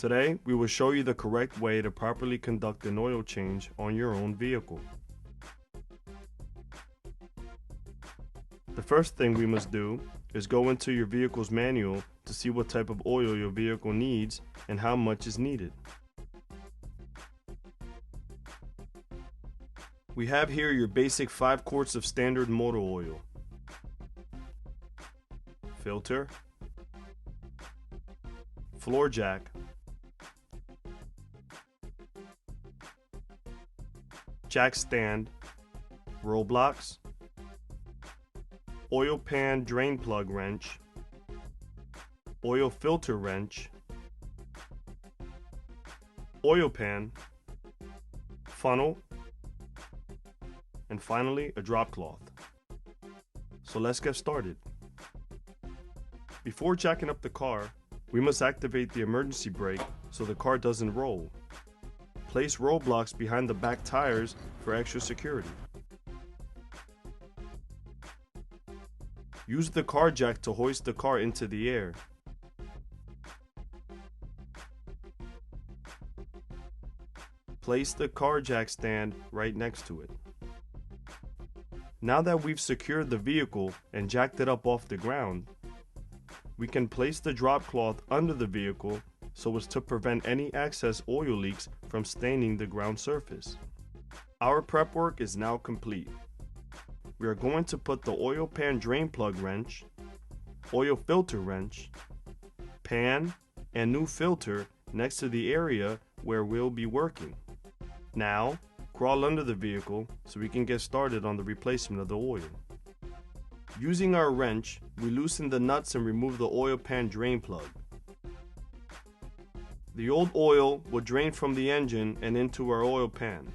Today, we will show you the correct way to properly conduct an oil change on your own vehicle. The first thing we must do is go into your vehicle's manual to see what type of oil your vehicle needs and how much is needed. We have here your basic 5 quarts of standard motor oil, filter, floor jack, jack stand, roll blocks, oil pan drain plug wrench, oil filter wrench, oil pan, funnel, and finally a drop cloth. So let's get started. Before jacking up the car, we must activate the emergency brake so the car doesn't roll. Place roadblocks behind the back tires for extra security. Use the car jack to hoist the car into the air. Place the car jack stand right next to it. Now that we've secured the vehicle and jacked it up off the ground, we can place the drop cloth under the vehicle so as to prevent any excess oil leaks from staining the ground surface. Our prep work is now complete. We are going to put the oil pan drain plug wrench, oil filter wrench, pan, and new filter next to the area where we'll be working. Now, crawl under the vehicle so we can get started on the replacement of the oil. Using our wrench, we loosen the nuts and remove the oil pan drain plug. The old oil will drain from the engine and into our oil pan.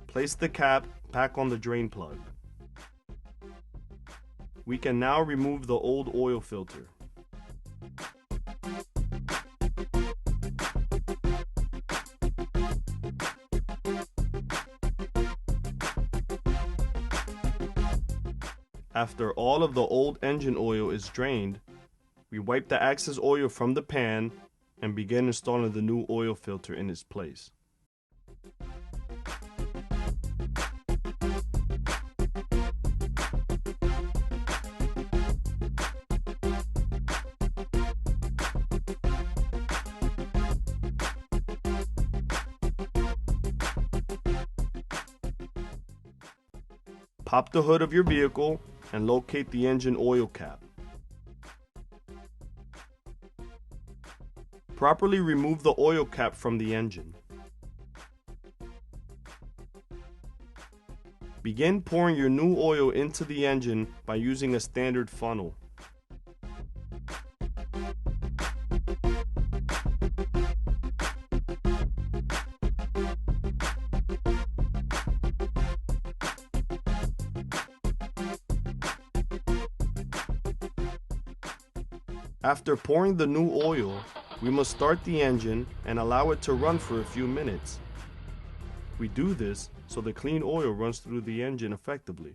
Place the cap back on the drain plug. We can now remove the old oil filter. After all of the old engine oil is drained, we wipe the excess oil from the pan and begin installing the new oil filter in its place. Pop the hood of your vehicle and locate the engine oil cap. Properly remove the oil cap from the engine. Begin pouring your new oil into the engine by using a standard funnel. After pouring the new oil, we must start the engine and allow it to run for a few minutes. We do this so the clean oil runs through the engine effectively.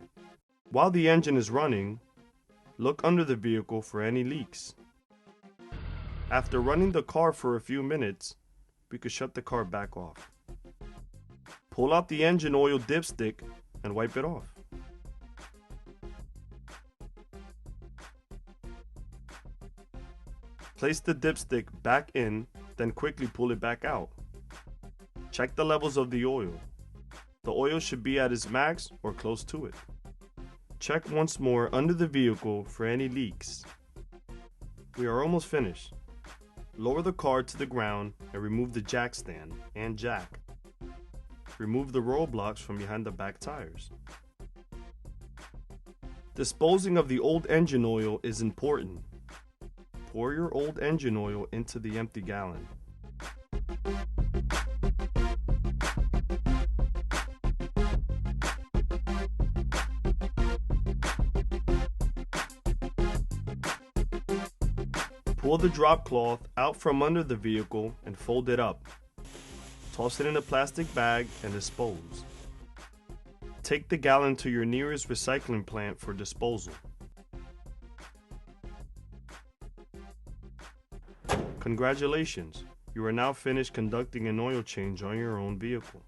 While the engine is running, look under the vehicle for any leaks. After running the car for a few minutes, we could shut the car back off. Pull out the engine oil dipstick and wipe it off. Place the dipstick back in, then quickly pull it back out. Check the levels of the oil. The oil should be at its max or close to it. Check once more under the vehicle for any leaks. We are almost finished. Lower the car to the ground and remove the jack stand and jack. Remove the roll blocks from behind the back tires. Disposing of the old engine oil is important. Pour your old engine oil into the empty gallon. Pull the drop cloth out from under the vehicle and fold it up. Toss it in a plastic bag and dispose. Take the gallon to your nearest recycling plant for disposal. Congratulations! You are now finished conducting an oil change on your own vehicle.